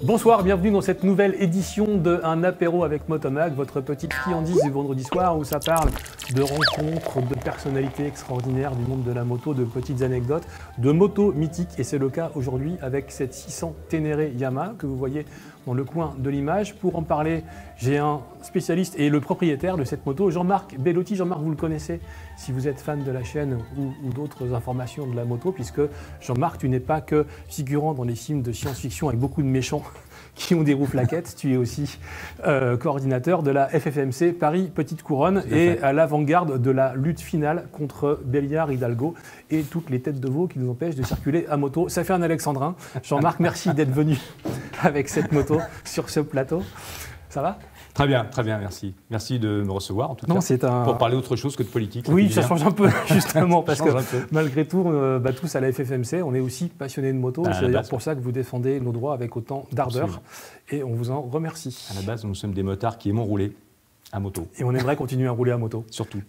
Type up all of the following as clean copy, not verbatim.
Bonsoir, bienvenue dans cette nouvelle édition de Un apéro avec Motomac, votre petite friandise du vendredi soir où ça parle de rencontres, de personnalités extraordinaires du monde de la moto, de petites anecdotes, de motos mythiques. Et c'est le cas aujourd'hui avec cette 600 Ténéré Yamaha que vous voyez dans le coin de l'image. Pour en parler, j'ai un spécialiste et le propriétaire de cette moto, Jean-Marc Bellotti. Jean-Marc, vous le connaissez si vous êtes fan de la chaîne ou d'autres informations de la moto, puisque Jean-Marc, tu n'es pas que figurant dans les films de science-fiction avec beaucoup de méchants qui ont des roues plaquettes. Tu es aussi coordinateur de la FFMC Paris Petite Couronne et à l'avant-garde de la lutte finale contre Béliard Hidalgo et toutes les têtes de veau qui nous empêchent de circuler à moto. Ça fait un alexandrin. Jean-Marc, merci d'être venu avec cette moto sur ce plateau. Ça va ? Très bien, merci. Merci de me recevoir en tout cas, pour parler autre chose que de politique. Oui, ça change un peu justement parce que malgré tout, tous à la FFMC, on est aussi passionnés de moto. C'est d'ailleurs pour ça que vous défendez nos droits avec autant d'ardeur et on vous en remercie. À la base, nous sommes des motards qui aimons rouler à moto. Et on aimerait continuer à rouler à moto. Surtout.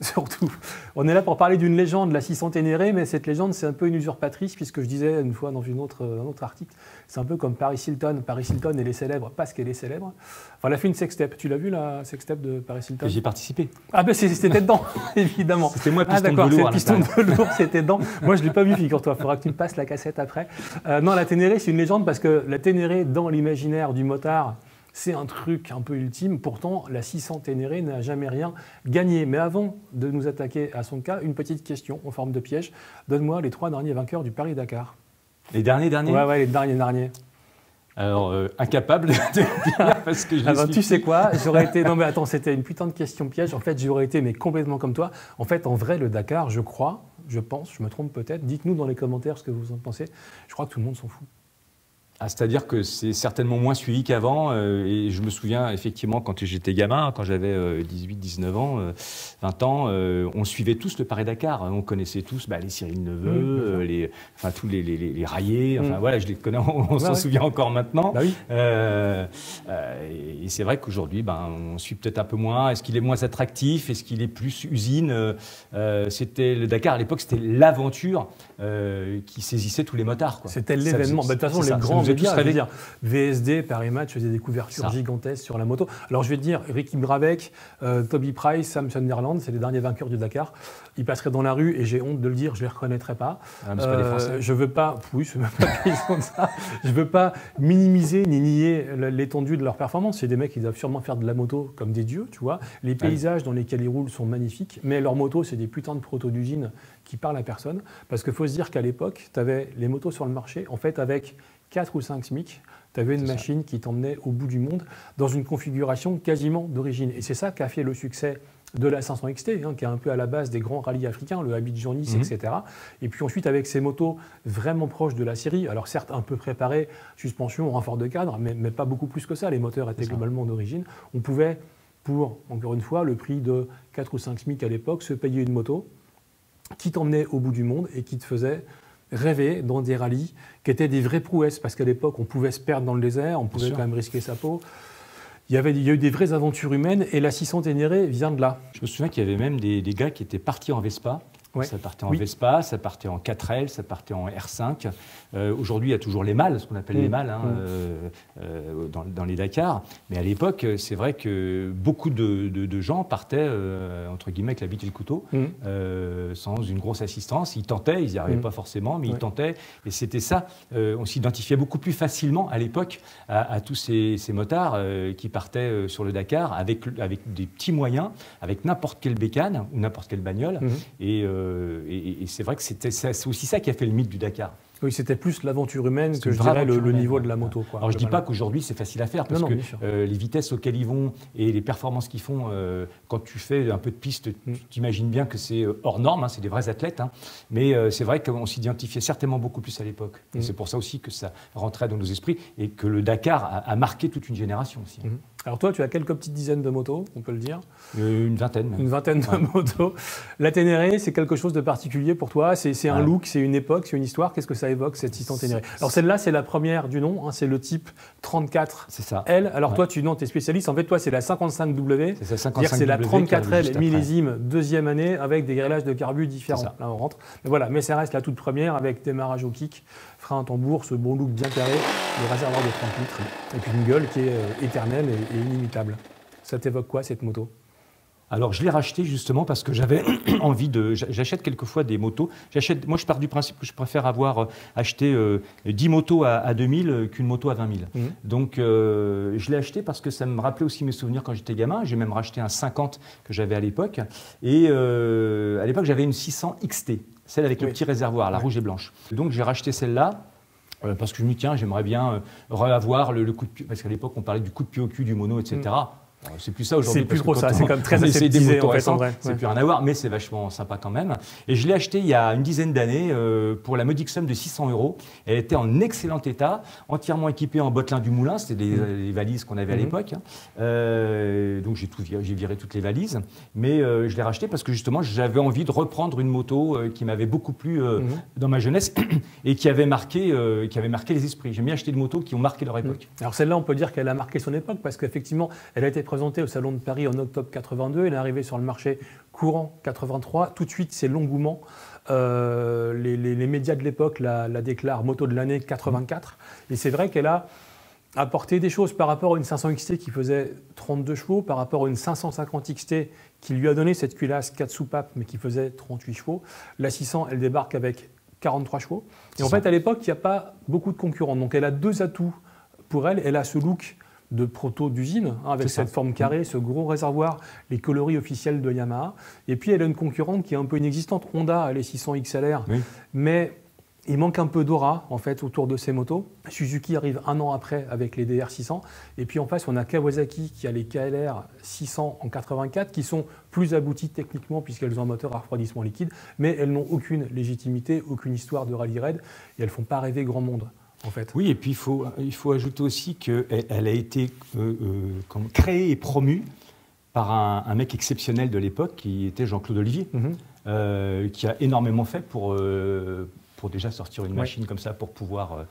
On est là pour parler d'une légende, la 600 Ténéré, mais cette légende, c'est un peu une usurpatrice, puisque je disais une fois dans un autre article, c'est un peu comme Paris Hilton. Paris Hilton, elle est célèbre parce qu'elle est célèbre. Enfin, elle a fait une sextape. Tu l'as vu, la sextape de Paris Hilton ? J'ai participé. Ah ben c'était dedans, évidemment. C'était moi, piston de velours. Piston de velours, c'était dedans. Moi, je ne l'ai pas vu, figure-toi. Il faudra que tu me passes la cassette après. Non, la Ténéré, c'est une légende parce que la Ténéré, dans l'imaginaire du motard, c'est un truc un peu ultime. Pourtant, la 600 Ténéré n'a jamais rien gagné. Mais avant de nous attaquer à son cas, une petite question en forme de piège. Donne-moi les 3 derniers vainqueurs du Paris-Dakar. Les derniers ? Ouais, les derniers. Alors, incapable de dire parce que je Tu sais quoi, j'aurais été... Non mais attends, c'était une putain de question piège. En fait, j'aurais été mais complètement comme toi. En fait, en vrai, le Dakar, je pense, je me trompe peut-être. Dites-nous dans les commentaires ce que vous en pensez. Je crois que tout le monde s'en fout. C'est-à-dire que c'est certainement moins suivi qu'avant. Et je me souviens effectivement quand j'étais gamin, quand j'avais 18, 19 ans, 20 ans, on suivait tous le Paris-Dakar. On connaissait tous les Cyril Neveu, tous les Raillés. Enfin voilà, je les connais, on s'en souvient encore maintenant. Bah oui. Et c'est vrai qu'aujourd'hui, on suit peut-être un peu moins. Est-ce qu'il est moins attractif ? Est-ce qu'il est plus usine ? C'était le Dakar à l'époque, c'était l'aventure qui saisissait tous les motards, quoi. C'était l'événement. De toute façon, les grands médias, je veux dire, VSD, Paris Match faisaient des couvertures gigantesques sur la moto. Alors je vais te dire, Ricky Brabec, Toby Price, Sam Sunderland, c'est les derniers vainqueurs du Dakar. Ils passeraient dans la rue et j'ai honte de le dire, je les reconnaîtrais pas. Ah, mais c'est pas des Français. Je veux pas, oui, c'est même pas question de ça. Je veux pas minimiser ni nier l'étendue de leur performance. C'est des mecs qui doivent sûrement faire de la moto comme des dieux, tu vois. Les paysages dans lesquels ils roulent sont magnifiques, mais leurs motos, c'est des putains de protos d'usine qui parlent à personne. Parce qu'il faut se dire qu'à l'époque, tu avais les motos sur le marché, en fait, avec 4 ou 5 SMIC, tu avais une machine qui t'emmenait au bout du monde dans une configuration quasiment d'origine. Et c'est ça qui a fait le succès de la 500 XT, qui est un peu à la base des grands rallyes africains, le Abidjan-Nice, etc. Et puis ensuite, avec ces motos vraiment proches de la série, alors certes un peu préparées, suspension, renfort de cadre, mais pas beaucoup plus que ça, les moteurs étaient globalement d'origine. On pouvait, pour, encore une fois, le prix de 4 ou 5 SMIC à l'époque, se payer une moto qui t'emmenait au bout du monde et qui te faisait rêver dans des rallyes qui étaient des vraies prouesses, parce qu'à l'époque, on pouvait se perdre dans le désert, on pouvait quand même risquer sa peau. Il y a eu des vraies aventures humaines, et la 600 Ténéré vient de là. Je me souviens qu'il y avait même des gars qui étaient partis en Vespa. Ouais. Ça partait en Vespa, ça partait en 4L, ça partait en R5. Aujourd'hui, il y a toujours les mâles, ce qu'on appelle les mâles, dans les Dakar. Mais à l'époque, c'est vrai que beaucoup de gens partaient, entre guillemets, avec la bite et le couteau, sans une grosse assistance. Ils tentaient, ils n'y arrivaient pas forcément, mais ils tentaient. Et c'était ça. On s'identifiait beaucoup plus facilement à l'époque à tous ces motards qui partaient sur le Dakar avec des petits moyens, avec n'importe quelle bécane ou n'importe quelle bagnole. Et c'est vrai que c'est aussi ça qui a fait le mythe du Dakar. Oui, c'était plus l'aventure humaine que je dirais le niveau de la moto, quoi. Alors je ne dis pas qu'aujourd'hui c'est facile à faire, parce que les vitesses auxquelles ils vont et les performances qu'ils font, quand tu fais un peu de piste, tu imagines bien que c'est hors norme, c'est des vrais athlètes. Mais c'est vrai qu'on s'identifiait certainement beaucoup plus à l'époque. Et c'est pour ça aussi que ça rentrait dans nos esprits et que le Dakar a marqué toute une génération aussi. Alors toi, tu as quelques petites dizaines de motos, on peut le dire. Une vingtaine. Une vingtaine de motos. La Ténéré, c'est quelque chose de particulier pour toi. C'est un look, c'est une époque, c'est une histoire. Qu'est-ce que ça ça évoque cette 600 Ténéré. Alors celle-là, c'est la première du nom, hein, c'est le type 34L. C'est ça. Alors toi, tu es spécialiste. En fait, toi, c'est la 55W. C'est ça, 55W. C'est la 34L millésime deuxième année avec des graillages de carbu différents. Là, on rentre. Mais voilà, mais ça reste la toute première avec démarrage au kick, frein à tambour, ce bon look bien carré, le réservoir de 30 litres et puis une gueule qui est éternelle et inimitable. Ça t'évoque quoi cette moto ? Alors, je l'ai racheté justement parce que j'avais envie de... J'achète quelquefois des motos. Moi, je pars du principe que je préfère avoir acheté 10 motos à 2000 qu'une moto à 20 000. Mmh. Donc, je l'ai acheté parce que ça me rappelait aussi mes souvenirs quand j'étais gamin. J'ai même racheté un 50 que j'avais à l'époque. Et à l'époque, j'avais une 600 XT, celle avec le petit réservoir, la rouge et blanche. Donc, j'ai racheté celle-là. Parce que je me dis, tiens, j'aimerais bien reavoir le coup de pied. Parce qu'à l'époque, on parlait du coup de pied au cul du mono, etc. C'est plus ça aujourd'hui. C'est plus trop ça, c'est quand même très aseptisé en fait. C'est plus rien à voir, mais c'est vachement sympa quand même. Et je l'ai acheté il y a une dizaine d'années pour la modique somme de 600 €. Elle était en excellent état, entièrement équipée en Bottelin du Moulin, c'était les valises qu'on avait à l'époque. Donc j'ai viré toutes les valises, mais je l'ai racheté parce que justement j'avais envie de reprendre une moto qui m'avait beaucoup plu dans ma jeunesse et qui avait marqué les esprits. J'aime bien acheter des motos qui ont marqué leur époque. Alors celle-là, on peut dire qu'elle a marqué son époque parce qu'effectivement, elle a été présentée au Salon de Paris en octobre 82. Elle est arrivée sur le marché courant 83. Tout de suite, c'est l'engouement. Les médias de l'époque la déclarent moto de l'année 84. Et c'est vrai qu'elle a apporté des choses par rapport à une 500 XT qui faisait 32 chevaux, par rapport à une 550 XT qui lui a donné cette culasse 4 soupapes mais qui faisait 38 chevaux. La 600, elle débarque avec 43 chevaux. Et en fait, à l'époque, il n'y a pas beaucoup de concurrents. Donc elle a deux atouts pour elle. Elle a ce look de proto d'usine, avec cette forme carrée, ce gros réservoir, les coloris officiels de Yamaha. Et puis elle a une concurrente qui est un peu inexistante. Honda a les 600 XLR, mais il manque un peu d'aura en fait autour de ces motos. Suzuki arrive un an après avec les DR600. Et puis en face, on a Kawasaki qui a les KLR 600 en 84 qui sont plus abouties techniquement puisqu'elles ont un moteur à refroidissement liquide, mais elles n'ont aucune légitimité, aucune histoire de rallye raid et elles ne font pas rêver grand monde. En fait. Oui, et puis il faut ajouter aussi qu'elle a été créée et promue par un mec exceptionnel de l'époque qui était Jean-Claude Olivier, qui a énormément fait pour déjà sortir une machine comme ça pour pouvoir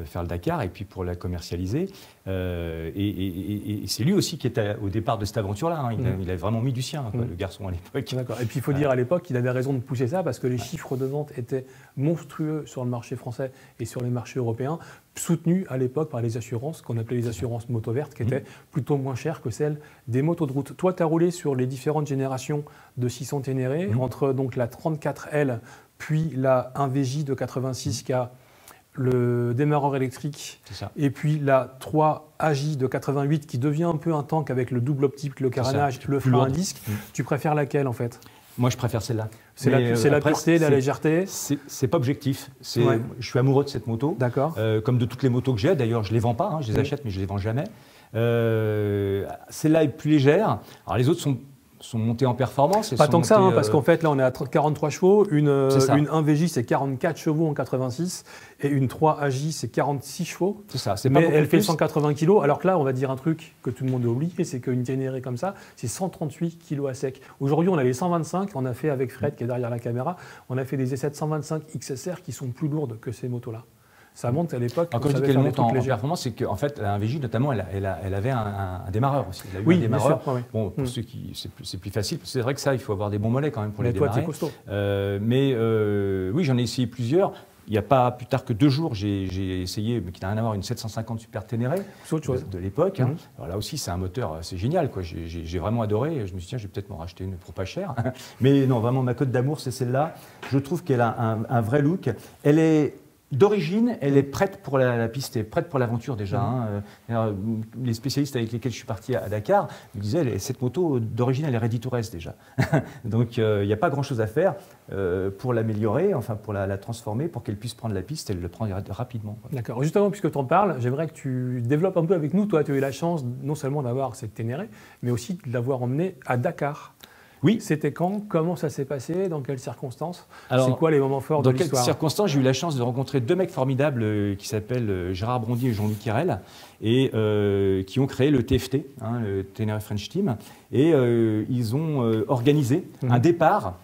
faire le Dakar et puis pour la commercialiser. Et c'est lui aussi qui était au départ de cette aventure-là. Il a vraiment mis du sien, le garçon à l'époque. D'accord. Et puis il faut dire à l'époque qu'il avait raison de pousser ça parce que les chiffres de vente étaient monstrueux sur le marché français et sur les marchés européens, soutenus à l'époque par les assurances, qu'on appelait les assurances moto vertes, qui étaient plutôt moins chères que celles des motos de route. Toi, tu as roulé sur les différentes générations de 600 Ténéré, entre donc la 34L puis la 1VJ de 86 qui a le démarreur électrique, et puis la 3AJ de 88 qui devient un peu un tank avec le double optique, le carénage, le frein à disque. Tu préfères laquelle en fait ? Moi, je préfère celle-là. C'est la pureté, la légèreté. C'est pas objectif. Je suis amoureux de cette moto. D'accord. Comme de toutes les motos que j'ai. D'ailleurs, je les vends pas. Je les achète, mais je les vends jamais. Celle-là est plus légère. Alors les autres sont montées en performance. Pas tant que ça, parce qu'en fait, là, on est à 43 chevaux. Une 1VJ, c'est 44 chevaux en 86. Et une 3AJ, c'est 46 chevaux. C'est ça. Mais elle fait 180 kg. Alors que là, on va dire un truc que tout le monde a oublié, c'est qu'une Ténéré comme ça, c'est 138 kg à sec. Aujourd'hui, on a les 125. On a fait avec Fred, qui est derrière la caméra, on a fait des essais de 125 XSR qui sont plus lourdes que ces motos-là. Ça monte à l'époque. Quand je dis qu'elle monte en performance, c'est qu'en fait, un VJ, notamment, elle avait un démarreur aussi. Elle a eu un démarreur. Bien sûr, bon, pour ceux qui, c'est plus facile. C'est vrai que ça, il faut avoir des bons mollets quand même pour les démarrer. Mais toi, t'es costaud. Oui, j'en ai essayé plusieurs. Il n'y a pas plus tard que 2 jours, j'ai essayé, mais qui n'a rien à voir, une 750 Super Ténéré de l'époque. Alors là aussi, c'est un moteur, c'est génial, quoi. J'ai vraiment adoré. Je me suis dit, tiens, je vais peut-être m'en racheter une pour pas cher. Mais non, vraiment, ma cote d'amour, c'est celle-là. Je trouve qu'elle a un vrai look. Elle est d'origine, elle est prête pour la piste, elle est prête pour l'aventure déjà. Les spécialistes avec lesquels je suis parti à Dakar me disaient cette moto d'origine, elle est ready to race déjà. Donc il n'y a pas grand-chose à faire pour l'améliorer, enfin pour la transformer, pour qu'elle puisse prendre la piste, elle le prend rapidement. D'accord. Justement, puisque tu en parles, j'aimerais que tu développes un peu avec nous. Toi, tu as eu la chance non seulement d'avoir cette Ténéré, mais aussi de l'avoir emmenée à Dakar. Oui. C'était quand? Comment ça s'est passé? Dans quelles circonstances? C'est quoi les moments forts de l'histoire? Dans quelles circonstances? J'ai eu la chance de rencontrer 2 mecs formidables qui s'appellent Gérard Brondy et Jean-Louis Quirel et qui ont créé le TFT, le Ténéré French Team. Et ils ont organisé un départ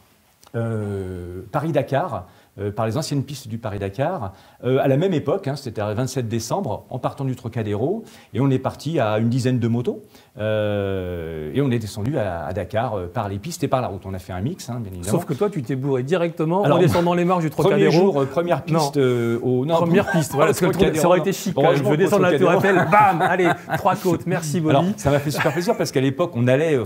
Paris-Dakar par les anciennes pistes du Paris-Dakar, à la même époque, hein, c'était le 27 décembre, en partant du Trocadéro, et on est parti à une dizaine de motos, et on est descendu à Dakar par les pistes et par la route. On a fait un mix, hein, bien évidemment. Sauf que toi, tu t'es bourré directement en descendant les marches du Trocadéro. Premier jour, première piste. Première piste, voilà, parce que ça aurait été chic. Je veux descendre la Tour Eiffel, bam, allez, 3 côtes, merci Bobby. Alors, ça m'a fait super plaisir parce qu'à l'époque,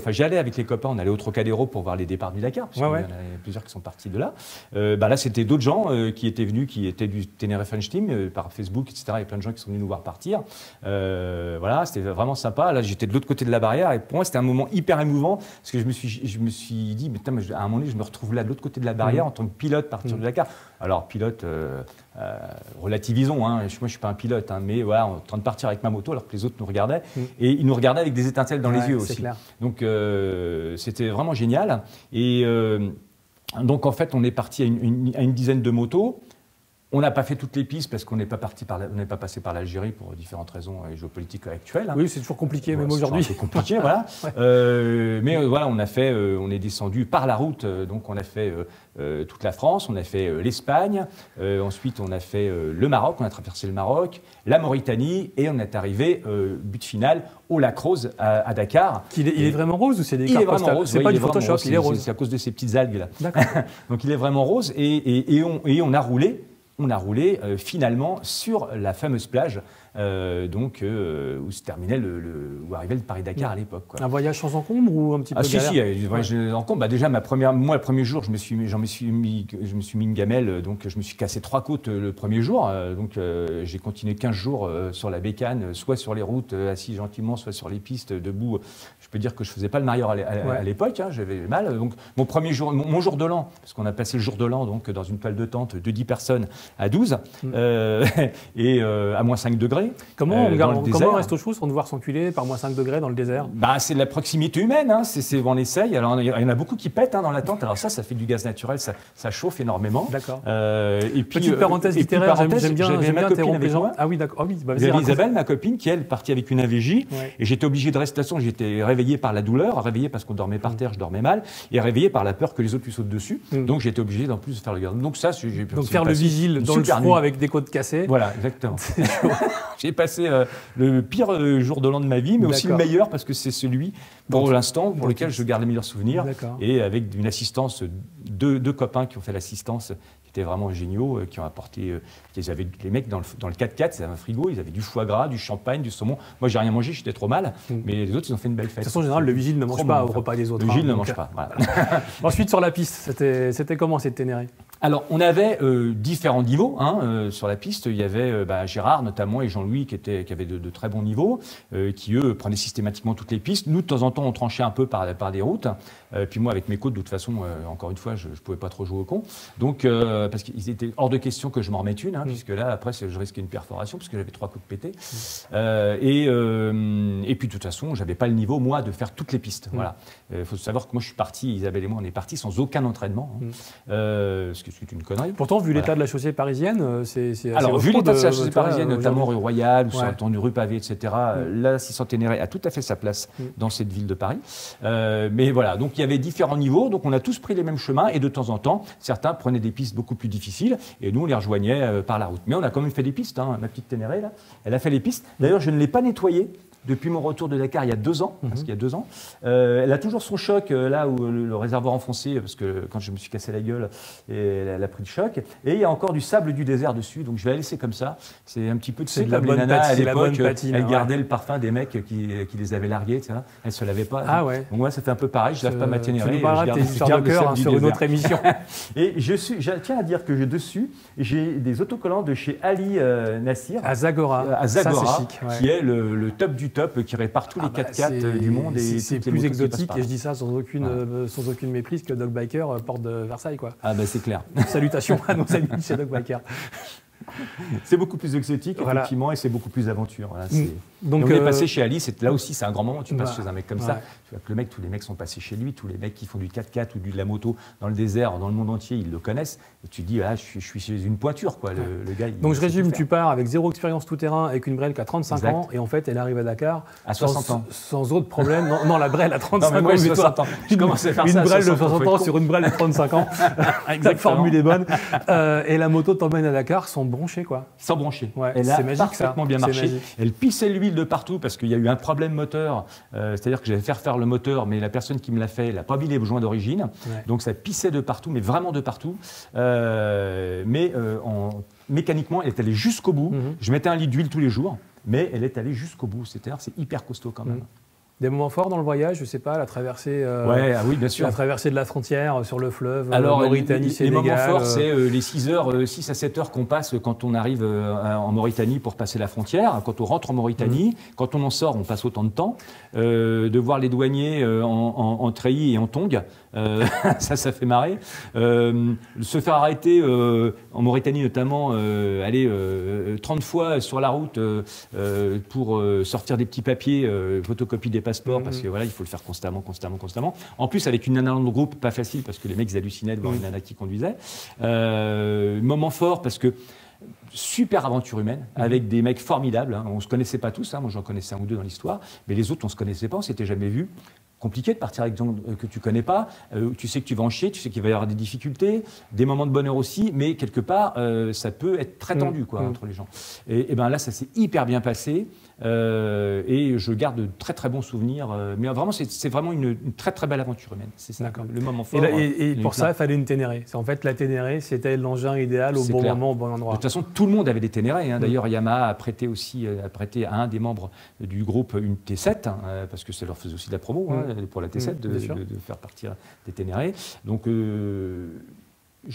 j'allais avec les copains, on allait au Trocadéro pour voir les départs du Dakar, parce qu'il y en a plusieurs qui sont partis de là. Là, c'était d'autres gens qui étaient venus, qui étaient du Tenerife Team par Facebook, etc. Il y a plein de gens qui sont venus nous voir partir. Voilà, c'était vraiment sympa. Là, j'étais de l'autre côté de la barrière et pour moi, c'était un moment hyper émouvant parce que je me suis dit, mais putain, à un moment donné, je me retrouve là de l'autre côté de la barrière en tant que pilote partir du Dakar. Alors, pilote, relativisons, hein. Moi, je ne suis pas un pilote, hein, mais voilà, en train de partir avec ma moto alors que les autres nous regardaient. Et ils nous regardaient avec des étincelles dans les yeux aussi. Clair. Donc, c'était vraiment génial. Et donc, en fait, on est parti à une dizaine de motos. On n'a pas fait toutes les pistes parce qu'on n'est pas passé par l'Algérie pour différentes raisons géopolitiques actuelles. Oui, c'est toujours compliqué, même aujourd'hui. C'est compliqué, voilà. Mais voilà, on est descendu par la route. Donc, on a fait toute la France, on a fait l'Espagne. Ensuite, on a fait le Maroc, on a traversé le Maroc, la Mauritanie, et on est arrivé, but final, au Lac Rose à Dakar. Il est vraiment rose ou c'est des cartes postales? Il est vraiment rose. C'est pas du Photoshop, il est rose. C'est à cause de ces petites algues là. D'accord. Donc, il est vraiment rose et on a roulé. On a roulé finalement sur la fameuse plage où se terminait où arrivait le Paris-Dakar à l'époque. Un voyage sans encombre ou un petit peu galère? Si, un voyage sans encombre. Déjà, le premier jour, je me suis mis une gamelle, donc je me suis cassé 3 côtes le premier jour. Donc j'ai continué 15 jours sur la bécane, soit sur les routes, assis gentiment, soit sur les pistes, debout. Je peux dire que je faisais pas le marieur à l'époque, hein, j'avais mal. Donc mon jour de l'an, parce qu'on a passé le jour de l'an donc dans une toile de tente de 10 personnes à 12 et à moins 5 degrés. Comment on reste au chaud sans devoir s'enculer par moins 5 degrés dans le désert? C'est de la proximité humaine, hein. On essaye. Alors il y en a beaucoup qui pètent dans la tente. Alors ça fait du gaz naturel, ça chauffe énormément. D'accord. Et puis, petite parenthèse littéraire, j'aime bien interrompre les gens. Ah oui, d'accord. J'avais Isabelle, ma copine, qui elle partie avec une AVJ, et j'étais obligé de rester à son. J'étais réveillé par la douleur, réveillé parce qu'on dormait par terre, je dormais mal, et réveillé par la peur que les autres lui sautent dessus. Donc j'étais obligé d'en plus de faire le garde. Donc ça, faire le vigile dans le froid avec des côtes cassées. Voilà, exactement. J'ai passé le pire jour de l'an de ma vie, mais aussi le meilleur parce que c'est celui, pour l'instant, pour lequel je garde les meilleurs souvenirs. Et avec une assistance, deux copains qui ont fait l'assistance, qui étaient vraiment géniaux, qui ont apporté. Les mecs dans le 4x4, ils avaient un frigo, ils avaient du foie gras, du champagne, du saumon. Moi, j'ai rien mangé, j'étais trop mal, mais les autres, ils ont fait une belle fête. De toute façon, en général, le vigile ne mange pas au repas des autres. Le vigile ne mange pas. Voilà. Ensuite, sur la piste, c'était comment cette Ténéré? Alors, on avait différents niveaux sur la piste. Il y avait Gérard notamment et Jean-Louis qui avaient de très bons niveaux, qui eux prenaient systématiquement toutes les pistes. Nous, de temps en temps, on tranchait un peu par des routes. Puis moi, avec mes côtes, de toute façon, encore une fois, je ne pouvais pas trop jouer au con. Donc, parce qu'il était hors de question que je m'en remette une, puisque là, après, je risquais une perforation, puisque j'avais 3 côtes pétées. Et puis, de toute façon, je n'avais pas le niveau, moi, de faire toutes les pistes. Voilà. Il faut savoir que moi, je suis parti, Isabelle et moi, on est partis sans aucun entraînement. Parce que c'est une connerie. Pourtant, vu l'état de la chaussée parisienne, c'est assez. Alors, vu l'état de la chaussée parisienne, notamment rue Royale, ou rue Pavée, etc., la 600 Ténéré a tout à fait sa place dans cette ville de Paris. Mais voilà, donc il y avait différents niveaux, donc on a tous pris les mêmes chemins, et de temps en temps, certains prenaient des pistes beaucoup plus difficiles, et nous, on les rejoignait par la route. Mais on a quand même fait des pistes, hein. Ma petite Ténéré, là, elle a fait les pistes. D'ailleurs, je ne l'ai pas nettoyée. Depuis mon retour de Dakar il y a 2 ans, parce qu'il y a 2 ans, elle a toujours son choc là où le réservoir enfoncé, parce que quand je me suis cassé la gueule, elle a pris le choc. Et il y a encore du sable du désert dessus, donc je vais la laisser comme ça. C'est un petit peu de la bonne nanas à l'époque, elles gardaient le parfum des mecs qui les avaient largués, tu vois. Elles se lavaient pas. Ah ouais. Donc moi, ça fait un peu pareil. Je lave pas ma Ténéré. Tu nous parleras tes histoires de cœur sur une autre émission. Et je tiens à dire que dessus, j'ai des autocollants de chez Ali Nassir à Zagora, qui est le top du top, qui répare tous les 4x4 du monde. C'est plus exotique, et je dis ça sans aucune méprise, que Doc Biker porte de Versailles, quoi. Ah bah c'est clair. Salutations à nos amis chez Doc Biker. C'est beaucoup plus exotique, Voilà. effectivement, et c'est beaucoup plus aventure. Voilà, Donc, on est passé chez Alice, et là aussi, c'est un grand moment. Tu passes bah, chez un mec comme ouais. ça. Tu vois que tous les mecs sont passés chez lui, tous les mecs qui font du 4x4 ou de la moto dans le désert, dans le monde entier, ils le connaissent. Et tu dis, ah, je suis chez une pointure, quoi. Le gars, Donc il je sait résume, tout tu pars avec zéro expérience tout-terrain, avec une Brel qui a 35 Exact. ans, et en fait, elle arrive à Dakar À 60 ans. sans autre problème. Non, la Brel a 35 Non, mais moi, ans. j'ai toi, 60 ans. Je commence à faire une ça à Brel de 60 ans, 60 faut ans être sur une Brel de 35 ans. La formule est bonne. Et la moto t'emmène à Dakar sans broncher, quoi. Sans brancher. Ouais, Elle a c'est magique, ça. parfaitement bien C'est marché. magique. Elle pissait l'huile de partout parce qu'il y a eu un problème moteur. C'est-à-dire que j'allais faire le moteur, mais la personne qui me l'a fait, elle n'a pas mis les joints d'origine. Ouais. Donc ça pissait de partout, mais vraiment de partout. Mécaniquement, elle est allée jusqu'au bout. Je mettais un litre d'huile tous les jours, mais elle est allée jusqu'au bout. C'est-à-dire c'est hyper costaud quand même. Des moments forts dans le voyage, je sais pas, la traversée, Oui, bien sûr. la traversée de la frontière sur le fleuve, Alors, Mauritanie, les Sénégal. moments forts, c'est les 6 à 7 heures qu'on passe quand on arrive en Mauritanie pour passer la frontière, quand on rentre en Mauritanie, quand on en sort, on passe autant de temps, de voir les douaniers en treillis et en tongs, ça fait marrer. Se faire arrêter en Mauritanie notamment, 30 fois sur la route pour sortir des petits papiers, photocopie des passeports, parce que voilà, il faut le faire constamment. En plus, avec une nana dans le groupe, pas facile, parce que les mecs ils hallucinaient de voir une nana qui conduisait. Moment fort, parce que super aventure humaine, avec des mecs formidables. Hein. On ne se connaissait pas tous, hein. Moi j'en connaissais un ou deux dans l'histoire, mais les autres on ne se connaissait pas, on ne s'était jamais vus. Compliqué de partir avec des gens que tu ne connais pas, tu sais que tu vas en chier, tu sais qu'il va y avoir des difficultés, des moments de bonheur aussi, mais quelque part, ça peut être très tendu quoi, entre les gens. Et ben là, ça s'est hyper bien passé, et je garde de très très bons souvenirs, mais vraiment, c'est vraiment une très très belle aventure humaine. C'est ça, le moment fort. Et pour ça, il fallait une Ténéré. En fait, la Ténéré, c'était l'engin idéal au bon moment, au bon endroit. De toute façon, tout le monde avait des Ténéré. Hein. D'ailleurs, Yamaha a prêté à un des membres du groupe une T7, hein, parce que ça leur faisait aussi de la promo. Hein, pour la T7, de faire partir des Ténéré. Donc, je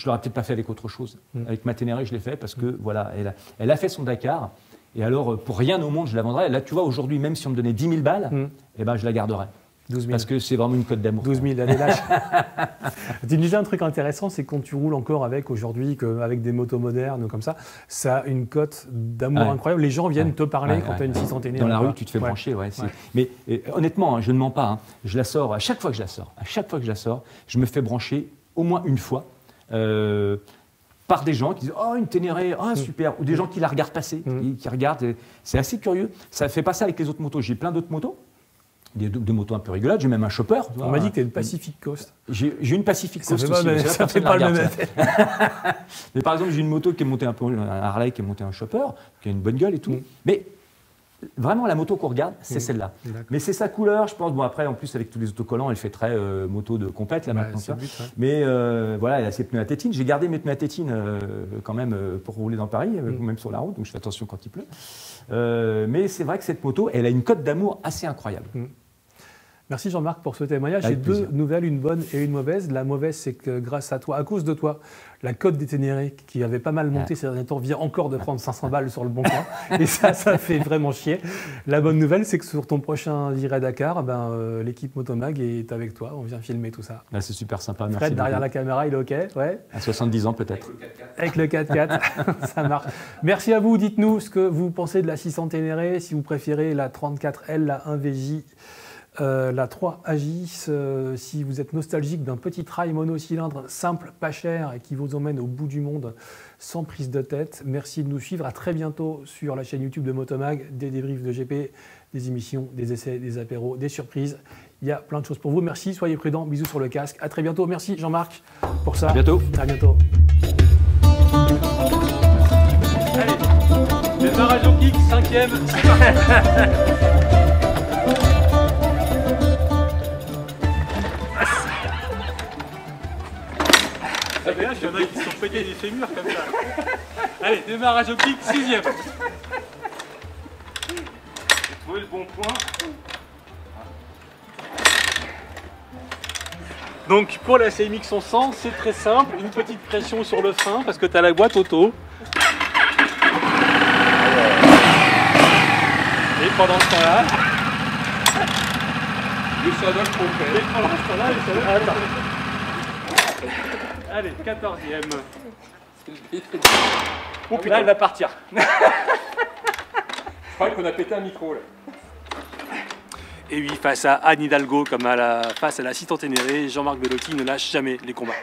l'aurais peut-être pas fait avec autre chose. Avec ma Ténéré, je l'ai fait parce que, voilà, elle a fait son Dakar. Et alors, pour rien au monde, je la vendrais. Là, tu vois, aujourd'hui, même si on me donnait 10 000 balles, eh ben, je la garderais. 12 000. Parce que c'est vraiment une cote d'amour. 12 000, allez, lâche. Tu me disais un truc intéressant, c'est que quand tu roules encore aujourd'hui, avec des motos modernes comme ça a une cote d'amour incroyable. Les gens viennent te parler quand tu as une 600 Ténéré. Dans la rue, tu te fais brancher. Mais honnêtement, hein, je ne mens pas. Hein, je la sors, à chaque fois que je la sors, je me fais brancher au moins une fois. Par des gens qui disent « Oh, une Ténéré, oh, super !» Ou des gens qui la regardent passer, qui regardent. C'est assez curieux. Ça ne fait pas ça avec les autres motos. J'ai plein d'autres motos. Des motos un peu rigolotes, j'ai même un chopper. On m'a dit que tu es une Pacific Coast. J'ai une Pacific Coast aussi. Ça fait pas le même effet. Mais par exemple, j'ai une moto qui est montée un Harley, qui est montée un chopper, qui a une bonne gueule et tout. Mais vraiment, la moto qu'on regarde, c'est celle-là. Mais c'est sa couleur, je pense. Bon, après, en plus, avec tous les autocollants, elle fait très moto de compète, là, maintenant. Ça. Mais voilà, elle a ses pneus à tétine. J'ai gardé mes pneus à tétine quand même pour rouler dans Paris, même sur la route, donc je fais attention quand il pleut. Mais c'est vrai que cette moto, elle a une cote d'amour assez incroyable. Merci Jean-Marc pour ce témoignage. J'ai deux nouvelles, une bonne et une mauvaise. La mauvaise, c'est que grâce à toi, à cause de toi, la cote des Ténéré, qui avait pas mal monté ces derniers temps, vient encore de prendre 500 balles sur le bon coin. Et ça fait vraiment chier. La bonne nouvelle, c'est que sur ton prochain virée Dakar, l'équipe Motomag est avec toi. On vient filmer tout ça. C'est super sympa. Merci. Fred, derrière la caméra, il est OK, ouais. À 70 ans peut-être. Avec le 4x4, ça marche. Merci à vous. Dites-nous ce que vous pensez de la 600 Ténéré, si vous préférez la 34L, la 1VJ. La 3 Agis, si vous êtes nostalgique d'un petit trail monocylindre simple, pas cher et qui vous emmène au bout du monde sans prise de tête. Merci de nous suivre. À très bientôt sur la chaîne YouTube de Motomag, des débriefs de GP, des émissions, des essais, des apéros, des surprises. Il y a plein de choses pour vous. Merci, soyez prudents. Bisous sur le casque. À très bientôt. Merci Jean-Marc pour ça. À bientôt. À bientôt. Allez, démarrage au kick, 5e. Il y en a qui se sont pétés des fémurs comme ça. Allez, démarrage au kick, 6e. J'ai trouvé le bon point. Donc pour la CMX 100, c'est très simple. Une petite pression sur le frein parce que tu as la boîte auto. Et pendant ce temps-là... Le saddle complet. Et pendant ce temps-là, le saddle... Attends. Allez, 14e. Oh putain, elle va partir. Je crois qu'on a pété un micro là. Et oui, face à Anne Hidalgo, comme face à la Cité Ténéré, Jean-Marc Bellotti ne lâche jamais les combats.